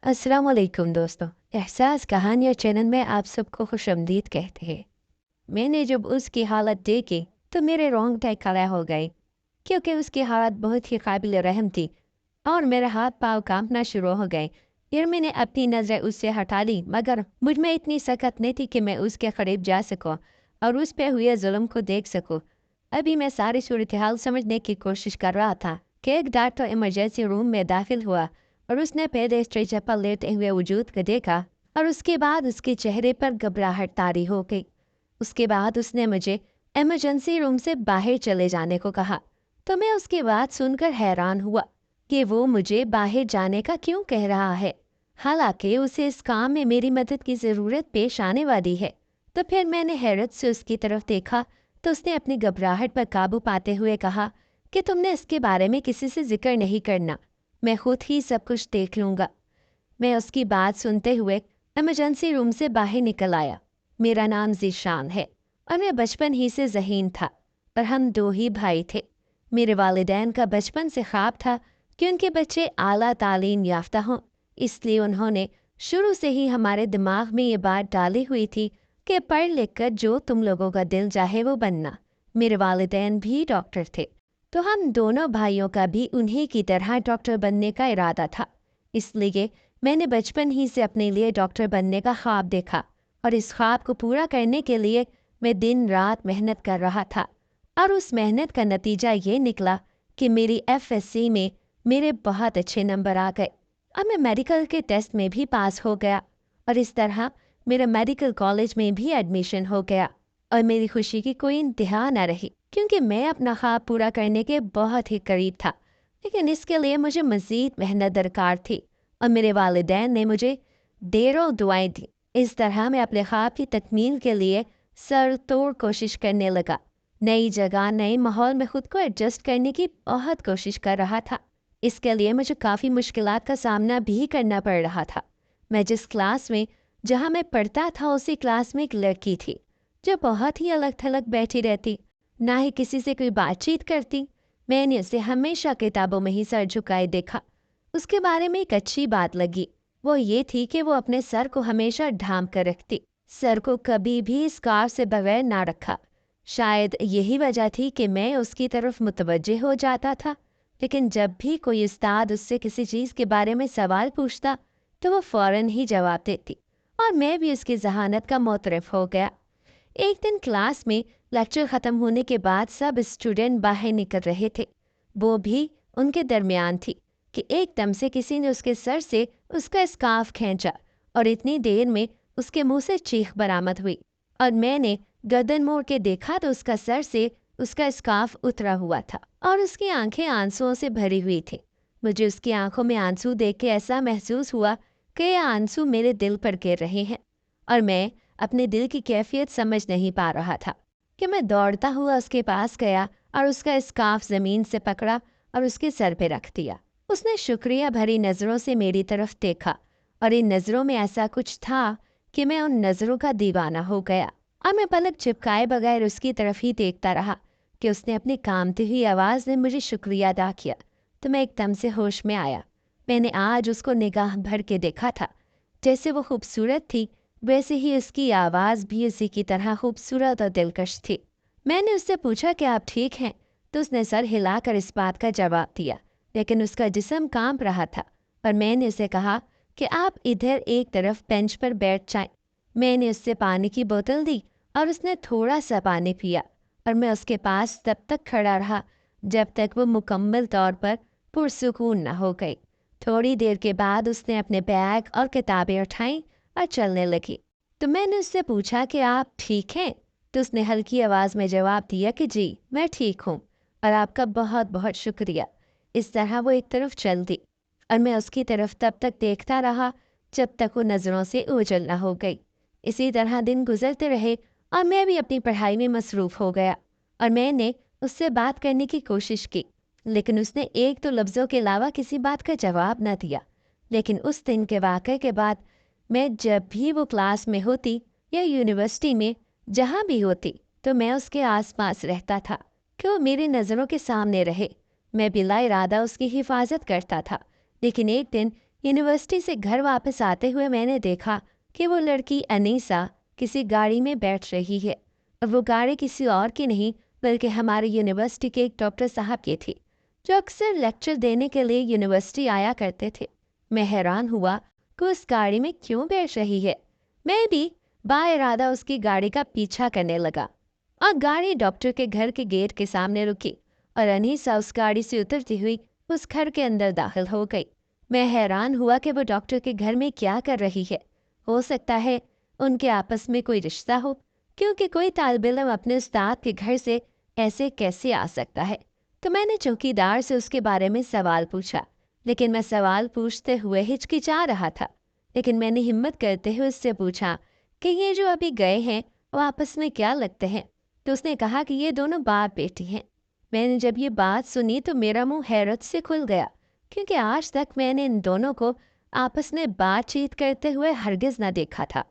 अस्सलाम वालेकुम दोस्तों। एहसास कहानियाँ चैनल में आप सबको खुशामदीद कहते हैं। मैंने जब उसकी हालत देखी तो मेरे रोंगटे खड़े हो गए, क्योंकि उसकी हालत बहुत ही काबिल रहम थी और मेरे हाथ पाँव कांपना शुरू हो गए। फिर मैंने अपनी नज़र उससे हटा ली, मगर मुझ में इतनी सकत नहीं थी कि मैं उसके करीब जा सकूं और उस पर हुए जुल्म को देख सकूं। अभी मैं सारी सूरत हाल समझने की कोशिश कर रहा था कि एक डॉक्टर इमरजेंसी रूम में दाखिल हुआ और उसने पहले स्ट्रेचर पर लेटे हुए वजूद को देखा और उसके बाद उसके चेहरे पर घबराहट तारी हो गई। उसके बाद उसने मुझे इमरजेंसी रूम से बाहर चले जाने को कहा, तो मैं उसकी बात सुनकर हैरान हुआ कि वो मुझे बाहर जाने का क्यों कह रहा है, हालांकि उसे इस काम में मेरी मदद की ज़रूरत पेश आने वाली है। तो फिर मैंने हैरत से उसकी तरफ देखा तो उसने अपनी घबराहट पर काबू पाते हुए कहा कि तुमने इसके बारे में किसी से जिक्र नहीं करना, मैं खुद ही सब कुछ देख लूँगा। मैं उसकी बात सुनते हुए इमरजेंसी रूम से बाहर निकल आया। मेरा नाम ज़ीशान है और मैं बचपन ही से ज़हीन था और हम दो ही भाई थे। मेरे वालिदैन का बचपन से ख्वाब था कि उनके बच्चे आला तालीम याफ्ता हों, इसलिए उन्होंने शुरू से ही हमारे दिमाग में ये बात डाली हुई थी कि पढ़ लिख कर जो तुम लोगों का दिल चाहे वो बनना। मेरे वालिदैन भी डॉक्टर थे, तो हम दोनों भाइयों का भी उन्हीं की तरह डॉक्टर बनने का इरादा था। इसलिए मैंने बचपन ही से अपने लिए डॉक्टर बनने का ख्वाब देखा और इस ख्वाब को पूरा करने के लिए मैं दिन रात मेहनत कर रहा था। और उस मेहनत का नतीजा ये निकला कि मेरी एफएससी में मेरे बहुत अच्छे नंबर आ गए और मैं मेडिकल के टेस्ट में भी पास हो गया और इस तरह मेरा मेडिकल कॉलेज में भी एडमिशन हो गया। और मेरी खुशी की कोई इंतहा न रही, क्योंकि मैं अपना ख्वाब पूरा करने के बहुत ही करीब था। लेकिन इसके लिए मुझे मज़ीद मेहनत दरकार थी और मेरे वालिदैन ने मुझे ढेरों दुआएं दी। इस तरह मैं अपने ख्वाब की तकमील के लिए सर तोड़ कोशिश करने लगा। नई जगह, नए माहौल में खुद को एडजस्ट करने की बहुत कोशिश कर रहा था। इसके लिए मुझे काफ़ी मुश्किलात का सामना भी करना पड़ रहा था। मैं जिस क्लास में जहाँ मैं पढ़ता था उसी क्लास में एक लड़की थी जो बहुत ही अलग थलग बैठी रहती, ना ही किसी से कोई बातचीत करती। मैंने उसे हमेशा किताबों में ही सर झुकाए देखा। उसके बारे में एक अच्छी बात लगी, वो ये थी कि वो अपने सर को हमेशा ढांप कर रखती, सर को कभी भी स्कार्फ से बगैर ना रखा। शायद यही वजह थी कि मैं उसकी तरफ मुतवज्जे हो जाता था। लेकिन जब भी कोई उस्ताद उससे किसी चीज़ के बारे में सवाल पूछता तो वो फ़ौरन ही जवाब देती और मैं भी उसकी जहानत का मोतरफ हो गया। एक दिन क्लास में लेक्चर ख़त्म होने के बाद सब स्टूडेंट बाहर निकल रहे थे। वो भी उनके दरमियान थी कि एकदम से किसी ने उसके सर से उसका स्कार्फ खींचा और इतनी देर में उसके मुंह से चीख बरामद हुई और मैंने गर्दन मोड़ के देखा तो उसका सर से उसका स्कार्फ उतरा हुआ था और उसकी आंखें आंसुओं से भरी हुई थी। मुझे उसकी आंखों में आंसू देख के ऐसा महसूस हुआ कि ये आंसू मेरे दिल पर गिर रहे हैं और मैं अपने दिल की कैफियत समझ नहीं पा रहा था कि मैं दौड़ता हुआ उसके पास गया और उसका स्कार्फ ज़मीन से पकड़ा और उसके सर पे रख दिया। उसने शुक्रिया भरी नज़रों से मेरी तरफ देखा और इन नज़रों में ऐसा कुछ था कि मैं उन नज़रों का दीवाना हो गया और मैं पलक चिपकाए बगैर उसकी तरफ ही देखता रहा कि उसने अपनी कामती हुई आवाज़ में मुझे शुक्रिया अदा किया। तो मैं एकदम से होश में आया। मैंने आज उसको निगाह भर के देखा था। जैसे वो खूबसूरत थी वैसे ही उसकी आवाज़ भी उसी की तरह खूबसूरत और दिलकश थी। मैंने उससे पूछा कि आप ठीक हैं, तो उसने सर हिलाकर इस बात का जवाब दिया, लेकिन उसका जिस्म कांप रहा था। और मैंने उसे कहा कि आप इधर एक तरफ बेंच पर बैठ जाएं। मैंने उससे पानी की बोतल दी और उसने थोड़ा सा पानी पिया और मैं उसके पास तब तक खड़ा रहा जब तक वो मुकम्मल तौर पर पुरसुकून न हो गई। थोड़ी देर के बाद उसने अपने बैग और किताबें उठाईं और चलने लगी। तो मैंने उससे पूछा कि आप ठीक हैं? तो उसने हल्की आवाज़ में जवाब दिया कि जी मैं ठीक हूँ और आपका बहुत बहुत शुक्रिया। इस तरह वो एक तरफ चल दी और मैं उसकी तरफ तब तक देखता रहा जब तक वो नज़रों से ओझल न हो गई। इसी तरह दिन गुजरते रहे और मैं भी अपनी पढ़ाई में मसरूफ़ हो गया और मैंने उससे बात करने की कोशिश की, लेकिन उसने एक तो लफ्ज़ों के अलावा किसी बात का जवाब न दिया। लेकिन उस दिन के वाक़ये के बाद मैं जब भी वो क्लास में होती या यूनिवर्सिटी में जहाँ भी होती तो मैं उसके आसपास रहता था कि वो मेरी नज़रों के सामने रहे। मैं बिला इरादा उसकी हिफाजत करता था। लेकिन एक दिन यूनिवर्सिटी से घर वापस आते हुए मैंने देखा कि वो लड़की अनीसा किसी गाड़ी में बैठ रही है, और वो गाड़ी किसी और की नहीं बल्कि हमारे यूनिवर्सिटी के एक डॉक्टर साहब की थी, जो अक्सर लेक्चर देने के लिए यूनिवर्सिटी आया करते थे। मैं हैरान हुआ कि उस गाड़ी में क्यों बैठ रही है। मैं भी बाइरादा उसकी गाड़ी का पीछा करने लगा और गाड़ी डॉक्टर के घर के गेट के सामने रुकी और अनीसा उस गाड़ी से उतरती हुई उस घर के अंदर दाखिल हो गई। मैं हैरान हुआ कि वो डॉक्टर के घर में क्या कर रही है। हो सकता है उनके आपस में कोई रिश्ता हो, क्योंकि कोई तालिब इल्म अपने उस्ताद के घर से ऐसे कैसे आ सकता है। तो मैंने चौकीदार से उसके बारे में सवाल पूछा, लेकिन मैं सवाल पूछते हुए हिचकिचा रहा था। लेकिन मैंने हिम्मत करते हुए उससे पूछा कि ये जो अभी गए हैं वो आपस में क्या लगते हैं। तो उसने कहा कि ये दोनों बाप बेटी हैं। मैंने जब ये बात सुनी तो मेरा मुंह हैरत से खुल गया, क्योंकि आज तक मैंने इन दोनों को आपस में बातचीत करते हुए हरगिज न देखा था।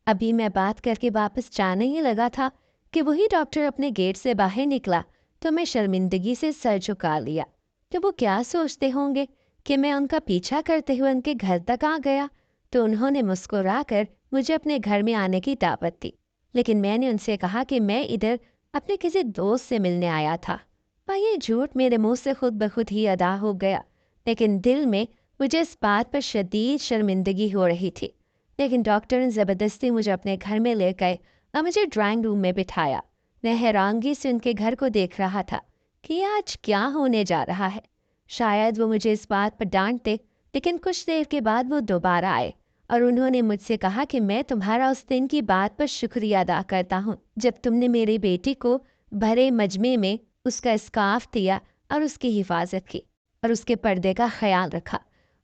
अभी मैं बात करके वापस जाने ही लगा था कि वही डॉक्टर अपने गेट से बाहर निकला, तो मैं शर्मिंदगी से सर झुका लिया कि वो क्या सोचते होंगे कि मैं उनका पीछा करते हुए उनके घर तक आ गया। तो उन्होंने मुस्कुराकर मुझे अपने घर में आने की दावत दी, लेकिन मैंने उनसे कहा कि मैं इधर अपने किसी दोस्त से मिलने आया था। पर ये झूठ मेरे मुंह से खुद ब खुद ही अदा हो गया, लेकिन दिल में मुझे इस बात पर शदीद शर्मिंदगी हो रही थी। लेकिन डॉक्टर ने ज़बरदस्ती मुझे अपने घर में ले गए और मुझे ड्राइंग रूम में बिठाया। मैं हैरानगी से उनके घर को देख रहा था कि आज क्या होने जा रहा है। शायद वो मुझे इस बात पर डांटते, लेकिन कुछ देर के बाद वो दोबारा आए और उन्होंने मुझसे कहा कि मैं तुम्हारा उस दिन की बात पर शुक्रिया अदा करता हूँ जब तुमने मेरी बेटी को भरे मजमे में उसका स्कार्फ दिया और उसकी हिफाजत की और उसके पर्दे का ख्याल रखा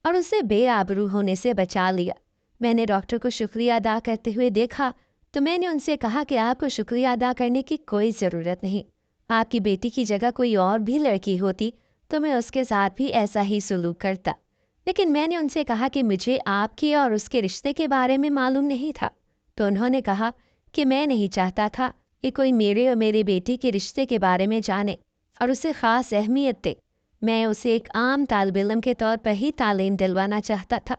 और उसे बेआबरू होने से बचा लिया। मैंने डॉक्टर को शुक्रिया अदा करते हुए देखा तो मैंने उनसे कहा कि आपको शुक्रिया अदा करने की कोई ज़रूरत नहीं। आपकी बेटी की जगह कोई और भी लड़की होती तो मैं उसके साथ भी ऐसा ही सलूक करता। लेकिन मैंने उनसे कहा कि मुझे आपके और उसके रिश्ते के बारे में मालूम नहीं था। तो उन्होंने कहा कि मैं नहीं चाहता था कि कोई मेरे और मेरी बेटी के रिश्ते के बारे में जाने और उसे ख़ास अहमियत दे। मैं उसे एक आम तालिब इल्म के तौर पर ही तालीम दिलवाना चाहता था।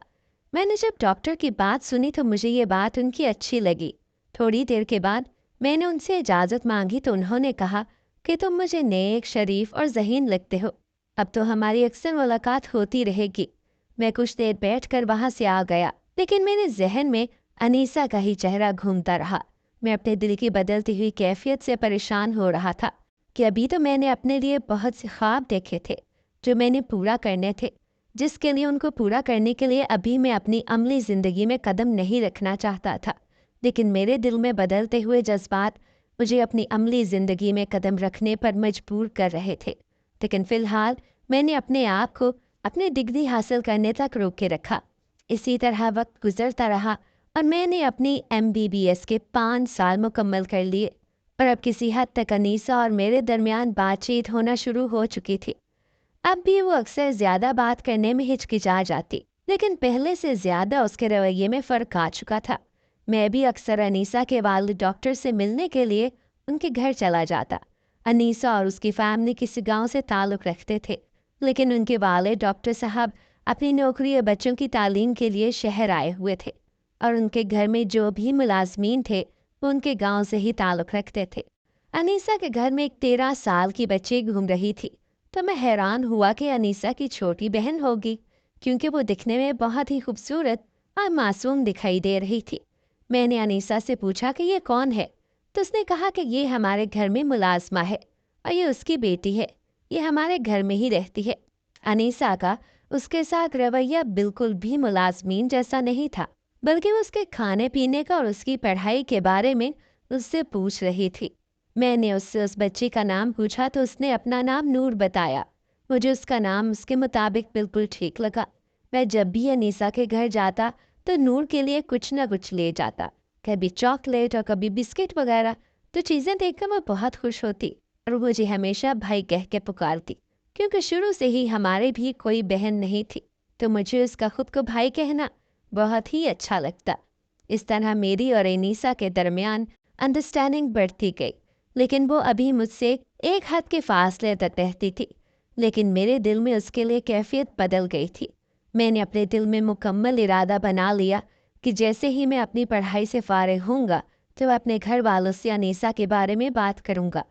मैंने जब डॉक्टर की बात सुनी तो मुझे ये बात उनकी अच्छी लगी। थोड़ी देर के बाद मैंने उनसे इजाज़त मांगी तो उन्होंने कहा कि तुम मुझे नेक, शरीफ और ज़हीन लगते हो। अब तो हमारी अक्सर मुलाकात होती रहेगी। मैं कुछ देर बैठकर वहाँ से आ गया, लेकिन मेरे जहन में अनीसा का ही चेहरा घूमता रहा। मैं अपने दिल की बदलती हुई कैफियत से परेशान हो रहा था कि अभी तो मैंने अपने लिए बहुत से ख्वाब देखे थे जो मैंने पूरा करने थे, जिसके लिए उनको पूरा करने के लिए अभी मैं अपनी अमली ज़िंदगी में कदम नहीं रखना चाहता था। लेकिन मेरे दिल में बदलते हुए जज्बात मुझे अपनी अमली ज़िंदगी में कदम रखने पर मजबूर कर रहे थे। लेकिन फ़िलहाल मैंने अपने आप को अपनी डिग्री हासिल करने तक रोक के रखा। इसी तरह वक्त गुजरता रहा और मैंने अपनी MBBS के 5 साल मुकम्मल कर लिए और अब किसी हद तक अनीसा और मेरे दरमियान बातचीत होना शुरू हो चुकी थी। अब भी वो अक्सर ज़्यादा बात करने में हिचकिचा जाती, लेकिन पहले से ज़्यादा उसके रवैये में फ़र्क आ चुका था। मैं भी अक्सर अनीसा के वालिद डॉक्टर से मिलने के लिए उनके घर चला जाता। अनीसा और उसकी फैमिली किसी गांव से ताल्लुक़ रखते थे, लेकिन उनके वालिद डॉक्टर साहब अपनी नौकरी और बच्चों की तालीम के लिए शहर आए हुए थे और उनके घर में जो भी मुलाजमीन थे वो उनके गांव से ही ताल्लुक़ रखते थे। अनीसा के घर में एक 13 साल की बच्ची घूम रही थी, तो मैं हैरान हुआ कि अनीसा की छोटी बहन होगी, क्योंकि वो दिखने में बहुत ही खूबसूरत और मासूम दिखाई दे रही थी। मैंने अनीसा से पूछा कि ये कौन है, तो उसने कहा कि ये हमारे घर में मुलाजमा है और ये उसकी बेटी है, ये हमारे घर में ही रहती है। अनीसा का उसके साथ रवैया बिल्कुल भी मुलाजमीन जैसा नहीं था, बल्कि वो उसके खाने पीने का और उसकी पढ़ाई के बारे में उससे पूछ रही थी। मैंने उससे उस बच्ची का नाम पूछा तो उसने अपना नाम नूर बताया। मुझे उसका नाम उसके मुताबिक बिल्कुल ठीक लगा। मैं जब भी अनीसा के घर जाता तो नूर के लिए कुछ न कुछ ले जाता, कभी चॉकलेट और कभी बिस्किट वगैरह। तो चीज़ें देखकर मैं बहुत खुश होती और वो मुझे हमेशा भाई कह के पुकारती, क्योंकि शुरू से ही हमारे भी कोई बहन नहीं थी, तो मुझे उसका खुद को भाई कहना बहुत ही अच्छा लगता। इस तरह मेरी और अनीसा के दरमियान अंडरस्टैंडिंग बढ़ती गई, लेकिन वो अभी मुझसे एक हद के फासले तक रहती थी। लेकिन मेरे दिल में उसके लिए कैफियत बदल गई थी। मैंने अपने दिल में मुकम्मल इरादा बना लिया कि जैसे ही मैं अपनी पढ़ाई से फारिग होऊंगा तो अपने घर वालों से अनीसा के बारे में बात करूंगा।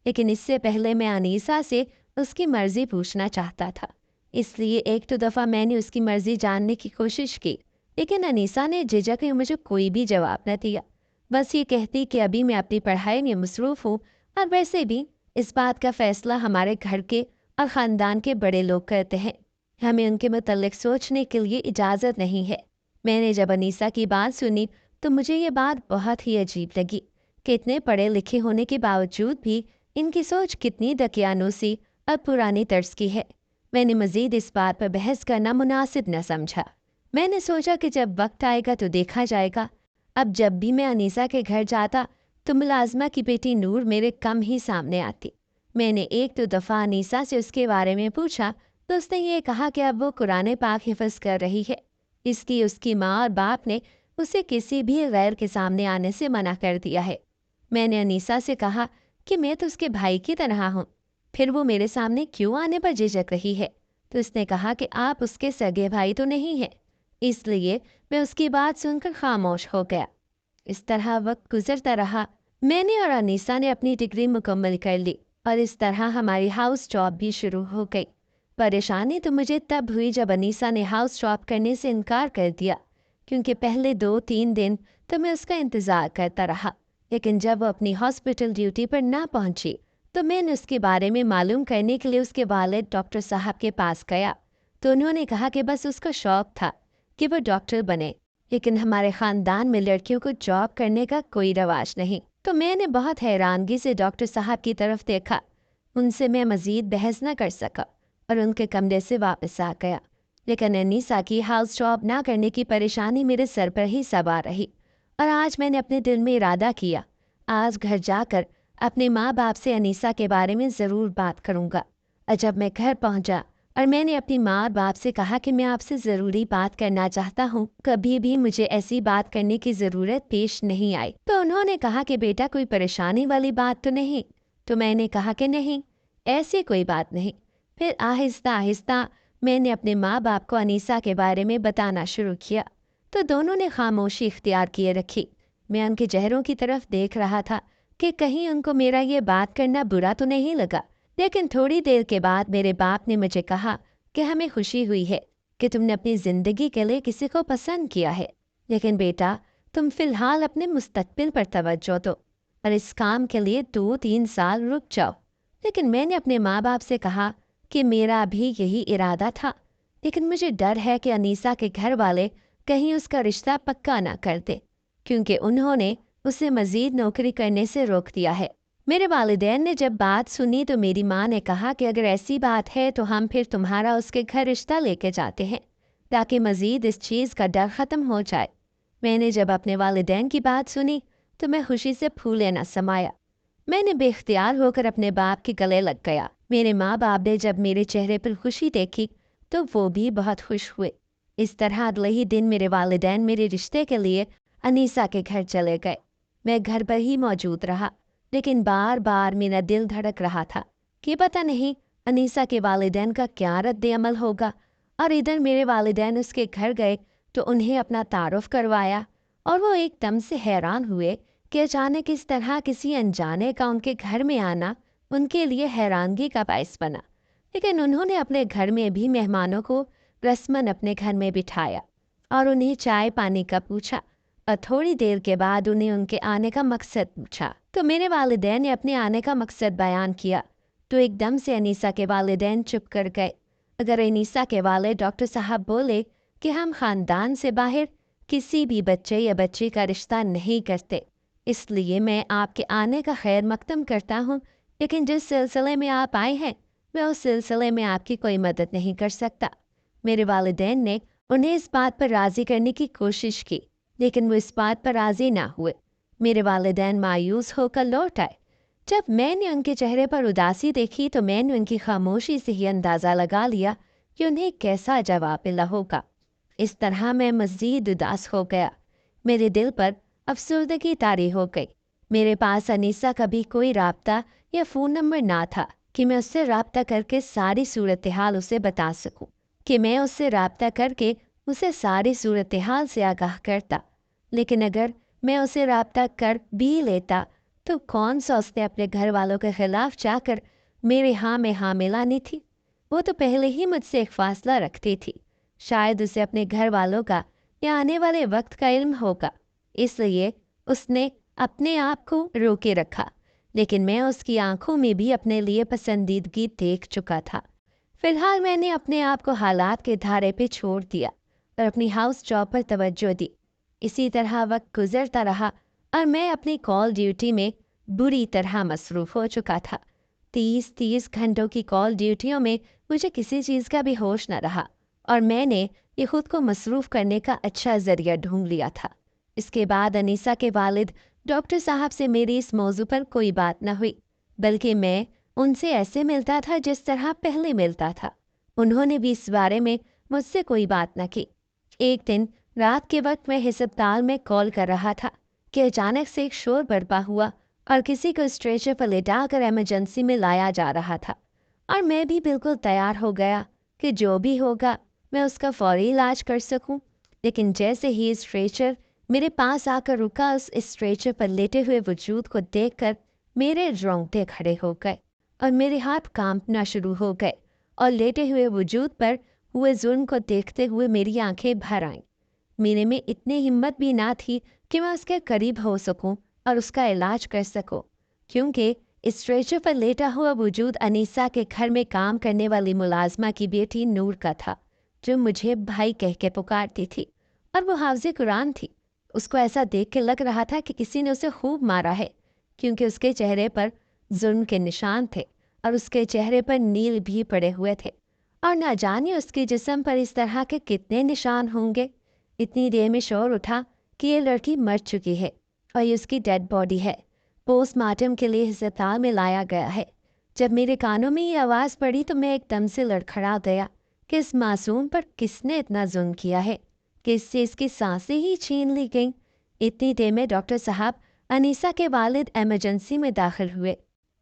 लेकिन इससे पहले मैं अनीसा से उसकी मर्ज़ी पूछना चाहता था। इसलिए एक तो दफ़ा मैंने उसकी मर्ज़ी जानने की कोशिश की, लेकिन अनीसा ने झिझक के मुझे कोई भी जवाब न दिया। बस ये कहती कि अभी मैं अपनी पढ़ाई में मसरूफ़ हूँ, और वैसे भी इस बात का फ़ैसला हमारे घर के और ख़ानदान के बड़े लोग करते हैं। हमें उनके मुतल्लिक़ सोचने के लिए इजाज़त नहीं है। मैंने जब अनीसा की बात सुनी तो मुझे ये बात बहुत ही अजीब लगी कि इतने पढ़े लिखे होने के बावजूद भी इनकी सोच कितनी दकियानूसी और पुरानी तर्ज की है। मैंने मज़ीद इस बात पर बहस करना मुनासिब न समझा। मैंने सोचा कि जब वक्त आएगा तो देखा जाएगा। अब जब भी मैं अनीसा के घर जाता तो मुलाजमा की बेटी नूर मेरे कम ही सामने आती। मैंने एक तो दफ़ा अनीसा से उसके बारे में पूछा तो उसने ये कहा कि अब वो कुरान पाक हिफ्ज़ कर रही है, इसलिए उसकी माँ और बाप ने उसे किसी भी गैर के सामने आने से मना कर दिया है। मैंने अनीसा से कहा कि मैं तो उसके भाई की तरह हूँ, फिर वो मेरे सामने क्यों आने पर झिझक रही है? तो उसने कहा कि आप उसके सगे भाई तो नहीं हैं। इसलिए मैं उसकी बात सुनकर खामोश हो गया। इस तरह वक्त गुजरता रहा। मैंने और अनीसा ने अपनी डिग्री मुकम्मल कर ली और इस तरह हमारी हाउस जॉब भी शुरू हो गई। परेशानी तो मुझे तब हुई जब अनीसा ने हाउस जॉब करने से इनकार कर दिया, क्योंकि पहले 2-3 दिन तो मैं उसका इंतज़ार करता रहा, लेकिन जब वो अपनी हॉस्पिटल ड्यूटी पर ना पहुंची तो मैंने उसके बारे में मालूम करने के लिए उसके वालिद डॉक्टर साहब के पास गया। तो उन्होंने कहा कि बस उसका शौक़ था कि वो डॉक्टर बने, लेकिन हमारे ख़ानदान में लड़कियों को जॉब करने का कोई रवाज नहीं। तो मैंने बहुत हैरानगी से डॉक्टर साहब की तरफ देखा। उनसे मैं मज़ीद बहस न कर सका और उनके कमरे से वापस आ गया। लेकिन अनीसा की हाउस जॉब ना करने की परेशानी मेरे सर पर ही सवार रही, और आज मैंने अपने दिल में इरादा किया, आज घर जाकर अपने माँ बाप से अनीसा के बारे में ज़रूर बात करूँगा। और जब मैं घर पहुँचा और मैंने अपनी माँ और बाप से कहा कि मैं आपसे ज़रूरी बात करना चाहता हूँ, कभी भी मुझे ऐसी बात करने की ज़रूरत पेश नहीं आई, तो उन्होंने कहा कि बेटा कोई परेशानी वाली बात तो नहीं? तो मैंने कहा कि नहीं, ऐसी कोई बात नहीं। फिर आहिस्ता आहिस्ता मैंने अपने माँ बाप को अनीसा के बारे में बताना शुरू किया, तो दोनों ने खामोशी इख्तियार किए रखी। मैं उनके चेहरों की तरफ देख रहा था कि कहीं उनको मेरा ये बात करना बुरा तो नहीं लगा। लेकिन थोड़ी देर के बाद मेरे बाप ने मुझे कहा कि हमें खुशी हुई है कि तुमने अपनी ज़िंदगी के लिए किसी को पसंद किया है, लेकिन बेटा तुम फ़िलहाल अपने मुस्तकबिल पर तवज्जो दो और इस काम के लिए 2-3 साल रुक जाओ। लेकिन मैंने अपने माँ बाप से कहा कि मेरा भी यही इरादा था, लेकिन मुझे डर है कि अनीसा के घर वाले कहीं उसका रिश्ता पक्का ना कर दे, क्योंकि उन्होंने उसे मज़ीद नौकरी करने से रोक दिया है। मेरे वालिदैन ने जब बात सुनी तो मेरी माँ ने कहा कि अगर ऐसी बात है तो हम फिर तुम्हारा उसके घर रिश्ता लेके जाते हैं, ताकि मज़ीद इस चीज़ का डर ख़त्म हो जाए। मैंने जब अपने वालिदैन की बात सुनी तो मैं खुशी से फूले न समाया। मैंने बेख्तियार होकर अपने बाप के गले लग गया। मेरे माँ बाप ने जब मेरे चेहरे पर खुशी देखी तो वो भी बहुत खुश हुए। इस तरह अगले ही दिन मेरे वालिदैन मेरे रिश्ते के लिए अनीसा के घर चले गए। मैं घर पर ही मौजूद रहा, लेकिन बार बार मेरा दिल धड़क रहा था कि पता नहीं अनीसा के वालिदैन का क्या रद्द अमल होगा। और इधर मेरे वालिदैन उसके घर गए तो उन्हें अपना तारुफ करवाया, और वो एकदम से हैरान हुए कि अचानक इस तरह किसी अनजाने का उनके घर में आना उनके लिए हैरानगी का बायस बना। लेकिन उन्होंने अपने घर में भी मेहमानों को रस्मन अपने घर में बिठाया और उन्हें चाय पानी का पूछा, और थोड़ी देर के बाद उन्हें उनके आने का मकसद पूछा। तो मेरे वालिदैन ने अपने आने का मकसद बयान किया तो एकदम से अनीसा के वालिदैन चुप कर गए। अगर अनीसा के वालिद डॉक्टर साहब बोले कि हम ख़ानदान से बाहर किसी भी बच्चे या बच्ची का रिश्ता नहीं करते, इसलिए मैं आपके आने का खैर मकदम करता हूँ, लेकिन जिस सिलसिले में आप आए हैं मैं उस सिलसिले में आपकी कोई मदद नहीं कर सकता। मेरे वालिदैन ने उन्हें इस बात पर राज़ी करने की कोशिश की, लेकिन वो इस बात पर राज़ी ना हुए। मेरे वालिदैन मायूस होकर लौट आए। जब मैंने उनके चेहरे पर उदासी देखी तो मैंने उनकी खामोशी से ही अंदाज़ा लगा लिया कि उन्हें कैसा जवाब मिला होगा। इस तरह मैं मज़ीद उदास हो गया। मेरे दिल पर अफसरदगी तारी हो गई। मेरे पास अनीसा का भी कोई राब्ता या फ़ोन नंबर ना था कि मैं उससे राब्ता करके सारी सूरत हाल उसे बता सकूं। کہ मैं उससे राब्ता करके उसे सारी सूरत हाल से आगाह करता, लेकिन अगर मैं उसे राब्ता कर भी लेता तो कौन सा उसने अपने घर वालों के खिलाफ जाकर मेरे हाँ में हाँ मिलानी थी। वो तो पहले ही मुझसे एक फासला रखती थी। शायद उसे अपने घर वालों का या आने वाले वक्त का इल्म होगा, इसलिए उसने अपने आप को रोके रखा। लेकिन मैं उसकी आंखों में भी अपने लिए पसंदीदगी देख चुका था। फिलहाल मैंने अपने आप को हालात के धारे पे छोड़ दिया और अपनी हाउस जॉब पर तवज्जो दी। इसी तरह वक्त गुजरता रहा और मैं अपनी कॉल ड्यूटी में बुरी तरह मसरूफ़ हो चुका था। 30 घंटों की कॉल ड्यूटियों में मुझे किसी चीज़ का भी होश न रहा और मैंने ये खुद को मसरूफ़ करने का अच्छा ज़रिया ढूंढ लिया था। इसके बाद अनीसा के वालिद डॉक्टर साहब से मेरी इस मौजू पर कोई बात न हुई, बल्कि मैं उनसे ऐसे मिलता था जिस तरह पहले मिलता था। उन्होंने भी इस बारे में मुझसे कोई बात न की। एक दिन रात के वक्त मैं हिस्पताल में कॉल कर रहा था कि अचानक से एक शोर बर्पा हुआ और किसी को स्ट्रेचर पर लेटाकर इमरजेंसी में लाया जा रहा था। और मैं भी बिल्कुल तैयार हो गया कि जो भी होगा मैं उसका फौरी इलाज कर सकूं। लेकिन जैसे ही स्ट्रेचर मेरे पास आकर रुका, उस स्ट्रेचर पर लेटे हुए वजूद को देखकर मेरे रोंगटे खड़े हो गए और मेरे हाथ कांपना शुरू हो गए और लेटे हुए वजूद पर हुए जुल्म को देखते हुए मेरी आंखें भर आईं। मेरे में इतनी हिम्मत भी ना थी कि मैं उसके करीब हो सकूं और उसका इलाज कर सकूं, क्योंकि स्ट्रेचर पर लेटा हुआ वजूद अनीसा के घर में काम करने वाली मुलाजमा की बेटी नूर का था, जो मुझे भाई कह के पुकारती थी और वो हाफिज़ कुरान थी। उसको ऐसा देख के लग रहा था कि किसी ने उसे खूब मारा है, क्योंकि उसके चेहरे पर जुल्म के निशान थे और उसके चेहरे पर नील भी पड़े हुए थे। और ना जाने उसके जिस्म पर इस तरह के कितने निशान होंगे। इतनी देर में शोर उठा कि ये लड़की मर चुकी है और ये उसकी डेड बॉडी है, पोस्टमार्टम के लिए अस्पताल में लाया गया है। जब मेरे कानों में ये आवाज़ पड़ी तो मैं एकदम से लड़खड़ा गया कि इस मासूम पर किसने इतना जुल्म किया है कि इससे इसकी सांसें ही छीन ली गईं। इतनी देर में डॉक्टर साहब अनीसा के वालिद इमरजेंसी में दाखिल हुए।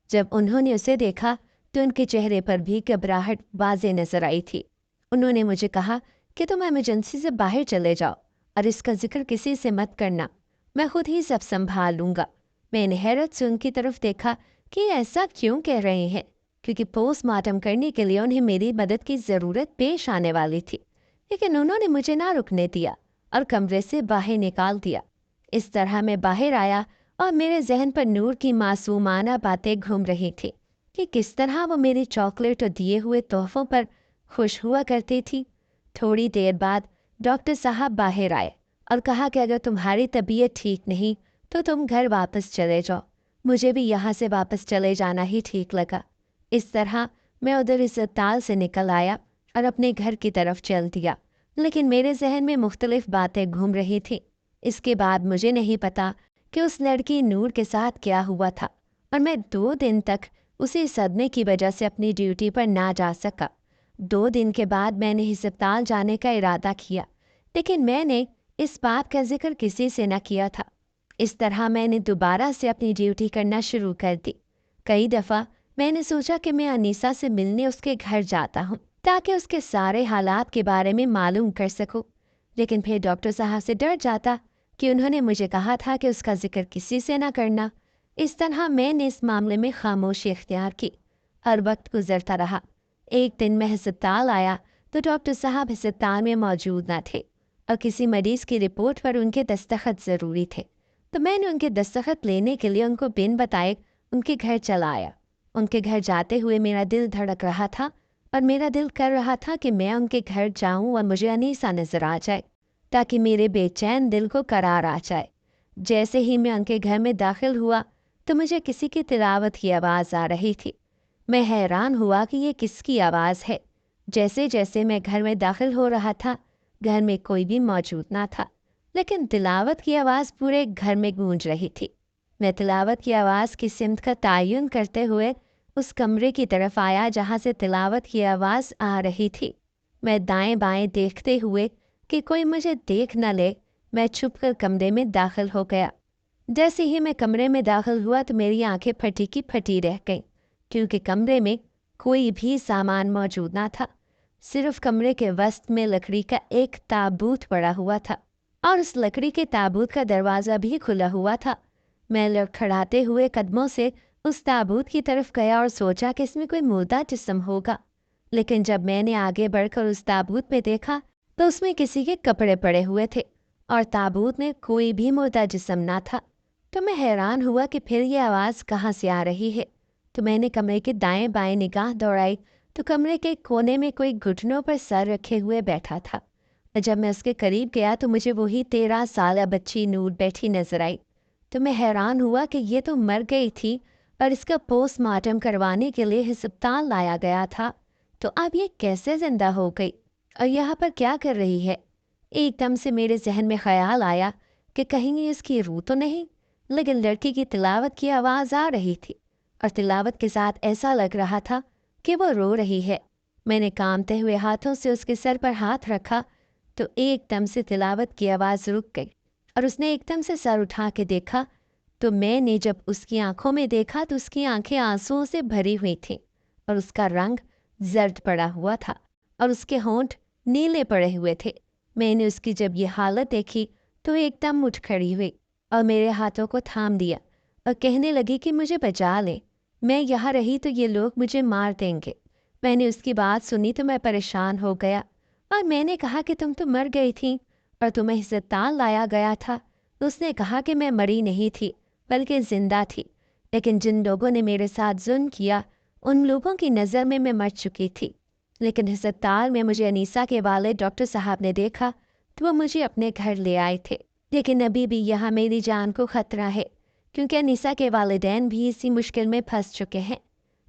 जब उन्होंने उसे देखा तो उनके चेहरे पर भी घबराहट वाज़ेह नजर आई थी। उन्होंने मुझे कहा कि तुम इमरजेंसी से बाहर चले जाओ और इसका जिक्र किसी से मत करना, मैं खुद ही सब संभाल लूँगा। मैंने हैरत से उनकी तरफ देखा कि ऐसा क्यों कह रहे हैं, क्योंकि पोस्टमार्टम करने के लिए उन्हें मेरी मदद की ज़रूरत पेश आने वाली थी। लेकिन उन्होंने मुझे ना रुकने दिया और कमरे से बाहर निकाल दिया। इस तरह मैं बाहर आया और मेरे जहन पर नूर की मासूमाना बातें घूम रही थी कि किस तरह वो मेरी चॉकलेट और दिए हुए तोहफों पर खुश हुआ करती थी। थोड़ी देर बाद डॉक्टर साहब बाहर आए और कहा कि अगर तुम्हारी तबीयत ठीक नहीं तो तुम घर वापस चले जाओ। मुझे भी यहाँ से वापस चले जाना ही ठीक लगा। इस तरह मैं उधर अस्पताल से निकल आया और अपने घर की तरफ चल दिया, लेकिन मेरे जहन में मुख्तलिफ बातें घूम रही थी। इसके बाद मुझे नहीं पता कि उस लड़की नूर के साथ क्या हुआ था और मैं 2 दिन तक उसी सदमे की वजह से अपनी ड्यूटी पर ना जा सका। 2 दिन के बाद मैंने अस्पताल जाने का इरादा किया, लेकिन मैंने इस बात का जिक्र किसी से न किया था। इस तरह मैंने दोबारा से अपनी ड्यूटी करना शुरू कर दी। कई दफ़ा मैंने सोचा कि मैं अनीसा से मिलने उसके घर जाता हूँ ताकि उसके सारे हालात के बारे में मालूम कर सकूँ, लेकिन फिर डॉक्टर साहब से डर जाता कि उन्होंने मुझे कहा था कि उसका जिक्र किसी से ना करना। इस तरह मैंने इस मामले में खामोशी इख्तियार की और वक्त गुजरता रहा। एक दिन मैं अस्पताल आया तो डॉक्टर साहब अस्पताल में मौजूद न थे और किसी मरीज़ की रिपोर्ट पर उनके दस्तखत ज़रूरी थे, तो मैंने उनके दस्तखत लेने के लिए उनको बिन बताए उनके घर चला आया। उनके घर जाते हुए मेरा दिल धड़क रहा था और मेरा दिल कर रहा था कि मैं उनके घर जाऊं और मुझे अनीसा नजर आ जाए, ताकि मेरे बेचैन दिल को करार आ जाए। जैसे ही मैं उनके घर में दाखिल हुआ तो मुझे किसी की तिलावत की आवाज़ आ रही थी। मैं हैरान हुआ कि ये किसकी आवाज़ है। जैसे जैसे मैं घर में दाखिल हो रहा था, घर में कोई भी मौजूद ना था, लेकिन तिलावत की आवाज़ पूरे घर में गूंज रही थी। मैं तिलावत की आवाज़ की सिमत का तयन करते हुए उस कमरे की तरफ आया जहाँ से तिलावत की आवाज़ आ रही थी। मैं दाएं बाएं देखते हुए कि कोई मुझे देख न ले, मैं छुपकर कमरे में दाखिल हो गया। जैसे ही मैं कमरे में दाखिल हुआ तो मेरी आंखें फटी की फटी रह गईं, क्योंकि कमरे में कोई भी सामान मौजूद ना था। सिर्फ कमरे के वस्त में लकड़ी का एक ताबूत पड़ा हुआ था और उस लकड़ी के ताबूत का दरवाज़ा भी खुला हुआ था। मैं लड़खड़ाते हुए कदमों से उस ताबूत की तरफ गया और सोचा कि इसमें कोई मुर्दा जिस्म होगा, लेकिन जब मैंने आगे बढ़कर उस ताबूत में देखा तो उसमें किसी के कपड़े पड़े हुए थे और ताबूत में कोई भी मुर्दा जिस्म ना था। तो मैं हैरान हुआ कि फिर ये आवाज़ कहाँ से आ रही है। तो मैंने कमरे के दाएं बाएं निगाह दौड़ाई तो कमरे के कोने में कोई घुटनों पर सर रखे हुए बैठा था। और जब मैं उसके करीब गया तो मुझे वही 13 साल बच्ची नूर बैठी नजर आई। तो मैं हैरान हुआ कि ये तो मर गई थी और इसका पोस्टमार्टम करवाने के लिए अस्पताल लाया गया था, तो अब ये कैसे जिंदा हो गई और यहाँ पर क्या कर रही है। एकदम से मेरे जहन में ख्याल आया कि कहीं ये इसकी रूह तो नहीं, लेकिन लड़की की तिलावत की आवाज़ आ रही थी और तिलावत के साथ ऐसा लग रहा था कि वो रो रही है। मैंने कांपते हुए हाथों से उसके सर पर हाथ रखा तो एकदम से तिलावत की आवाज़ रुक गई और उसने एकदम से सर उठा के देखा। तो मैंने जब उसकी आंखों में देखा तो उसकी आंखें आंसुओं से भरी हुई थीं और उसका रंग जर्द पड़ा हुआ था और उसके होंठ नीले पड़े हुए थे। मैंने उसकी जब ये हालत देखी तो एकदम उठ खड़ी हुई और मेरे हाथों को थाम दिया और कहने लगी कि मुझे बचा ले, मैं यहाँ रही तो ये लोग मुझे मार देंगे। मैंने उसकी बात सुनी तो मैं परेशान हो गया और मैंने कहा कि तुम तो मर गई थी और तुम्हें अस्पताल लाया गया था। उसने कहा कि मैं मरी नहीं थी बल्कि जिंदा थी, लेकिन जिन लोगों ने मेरे साथ जुल्म किया उन लोगों की नज़र में मैं मर चुकी थी। लेकिन अस्पताल में मुझे अनीसा के वाले डॉक्टर साहब ने देखा तो वो मुझे अपने घर ले आए थे। लेकिन अभी भी यहाँ मेरी जान को खतरा है क्योंकि अनीसा के वालिदैन भी इसी मुश्किल में फंस चुके हैं।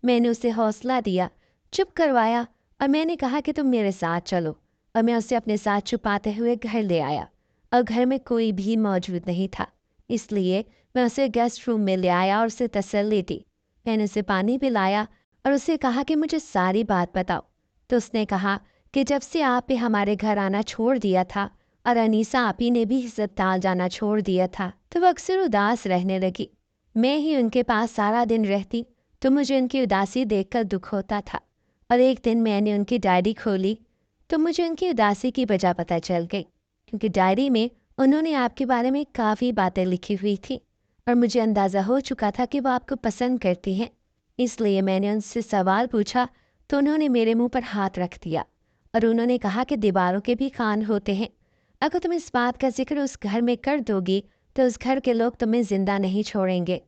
मैंने उसे हौसला दिया, चुप करवाया और मैंने कहा कि तुम मेरे साथ चलो, और मैं उसे अपने साथ छुपाते हुए घर ले आया और घर में कोई भी मौजूद नहीं था, इसलिए मैं उसे गेस्ट रूम में ले आया और उसे तसल्ली दी। मैंने उसे पानी पिलाया और उसे कहा कि मुझे सारी बात बताओ। तो उसने कहा कि जब से आप ने हमारे घर आना छोड़ दिया था और अनीसा आपी ने भी अस्पताल जाना छोड़ दिया था तो वो अक्सर उदास रहने लगी। मैं ही उनके पास सारा दिन रहती तो मुझे उनकी उदासी देखकर दुख होता था, और एक दिन मैंने उनकी डायरी खोली तो मुझे उनकी उदासी की वजह पता चल गई, क्योंकि डायरी में उन्होंने आपके बारे में काफ़ी बातें लिखी हुई थी और मुझे अंदाज़ा हो चुका था कि वो आपको पसंद करती हैं। इसलिए मैंने उनसे सवाल पूछा तो उन्होंने मेरे मुंह पर हाथ रख दिया और उन्होंने कहा कि दीवारों के भी कान होते हैं। अगर तुम इस बात का जिक्र उस घर में कर दोगी तो उस घर के लोग तुम्हें जिंदा नहीं छोड़ेंगे।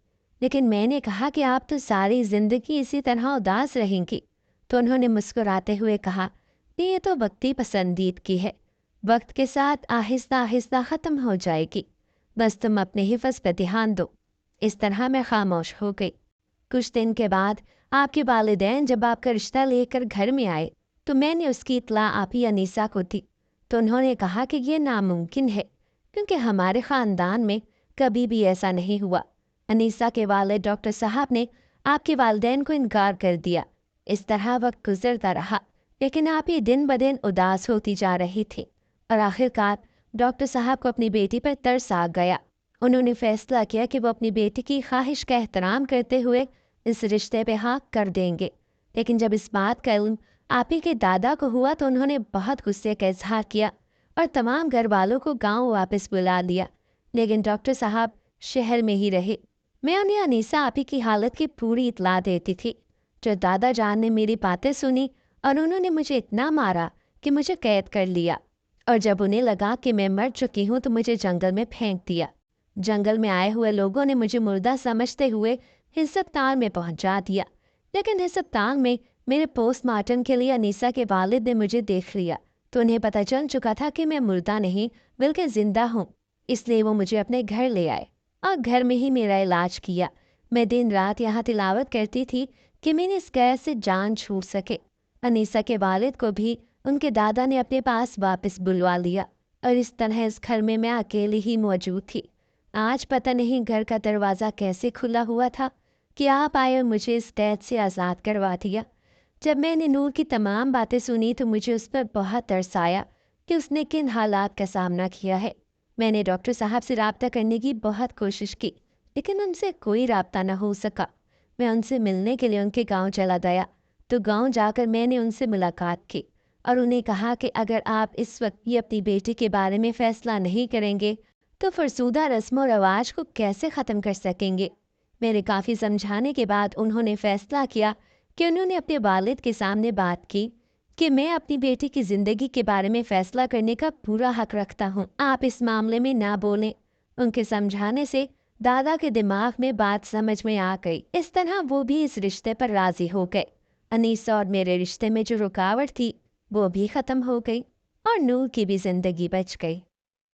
लेकिन मैंने कहा कि आप तो सारी जिंदगी इसी तरह उदास रहेंगी। तो उन्होंने मुस्कुराते हुए कहा कि ये तो वक्ती पसंदीदगी है, वक्त के साथ आहिस्ता आहिस्ता ख़त्म हो जाएगी, बस तुम अपने हिफ्ज़ पर ध्यान दो। इस तरह मैं खामोश हो गई। कुछ दिन के बाद आपके वालिदैन जब आपका रिश्ता लेकर घर में आए तो मैंने उसकी इत्तला आप ही अनीसा को दी। तो उन्होंने कहा कि ये नामुमकिन है क्योंकि हमारे ख़ानदान में कभी भी ऐसा नहीं हुआ। अनीसा के वालिद डॉक्टर साहब ने आपके वालिदैन को इनकार कर दिया। इस तरह वक्त गुजरता रहा, लेकिन आप ही दिन ब दिन उदास होती जा रही थी और आखिरकार डॉक्टर साहब को अपनी बेटी पर तरस आ गया। उन्होंने फैसला किया कि वो अपनी बेटी की ख्वाहिश का एहतराम करते हुए इस रिश्ते पे हाँ कर देंगे। लेकिन जब इस बात का इल्म आप ही के दादा को हुआ तो उन्होंने बहुत गुस्से का इजहार किया और तमाम घर वालों को गांव वापस बुला लिया। लेकिन डॉक्टर साहब शहर में ही रहे। मैं उन्हें अनीसा आप ही की हालत की पूरी इतला देती थी। जो दादा जान ने मेरी बातें सुनी और उन्होंने मुझे इतना मारा कि मुझे कैद कर लिया, और जब उन्हें लगा कि मैं मर चुकी हूँ तो मुझे जंगल में फेंक दिया। जंगल में आए हुए लोगों ने मुझे मुर्दा समझते हुए अस्पताल में पहुंचा दिया, लेकिन अस्पताल में मेरे पोस्टमार्टम के लिए अनीसा के वालिद ने मुझे देख लिया तो उन्हें पता चल चुका था कि मैं मुर्दा नहीं बल्कि जिंदा हूँ। इसलिए वो मुझे अपने घर ले आए और घर में ही मेरा इलाज किया। मैं दिन रात यहाँ तिलावत करती थी कि मैंने इस कैद से जान छूट सके। अनीसा के वालिद को भी उनके दादा ने अपने पास वापस बुलवा लिया और इस तरह इस घर में मैं अकेली ही मौजूद थी। आज पता नहीं घर का दरवाज़ा कैसे खुला हुआ था कि आप आए और मुझे इस कैद से आज़ाद करवा दिया। जब मैंने नूर की तमाम बातें सुनी तो मुझे उस पर बहुत तरस आया कि उसने किन हालात का सामना किया है। मैंने डॉक्टर साहब से रब्ता करने की बहुत कोशिश की, लेकिन उनसे कोई रब्ता न हो सका। मैं उनसे मिलने के लिए उनके गांव चला गया तो गांव जाकर मैंने उनसे मुलाकात की اور انہیں کہا کہ اگر آپ اس وقت یہ اپنی بیٹی کے بارے میں فیصلہ نہیں کریں گے تو فرسودہ رسم و رواج کو کیسے ختم کر سکیں گے۔ میرے کافی سمجھانے کے بعد انہوں نے فیصلہ کیا کہ انہوں نے اپنے والد کے سامنے بات کی کہ میں اپنی بیٹی کی زندگی کے بارے میں فیصلہ کرنے کا پورا حق رکھتا ہوں، آپ اس معاملے میں نہ بولیں۔ ان کے سمجھانے سے دادا کے دماغ میں بات سمجھ میں آ گئی۔ اس طرح وہ بھی اس رشتے پر راضی ہو گئے۔ انیسہ اور میرے رشتے میں جو رکاوٹ تھی وہ بھی ختم ہو گئی اور نور کی بھی زندگی بچ گئی۔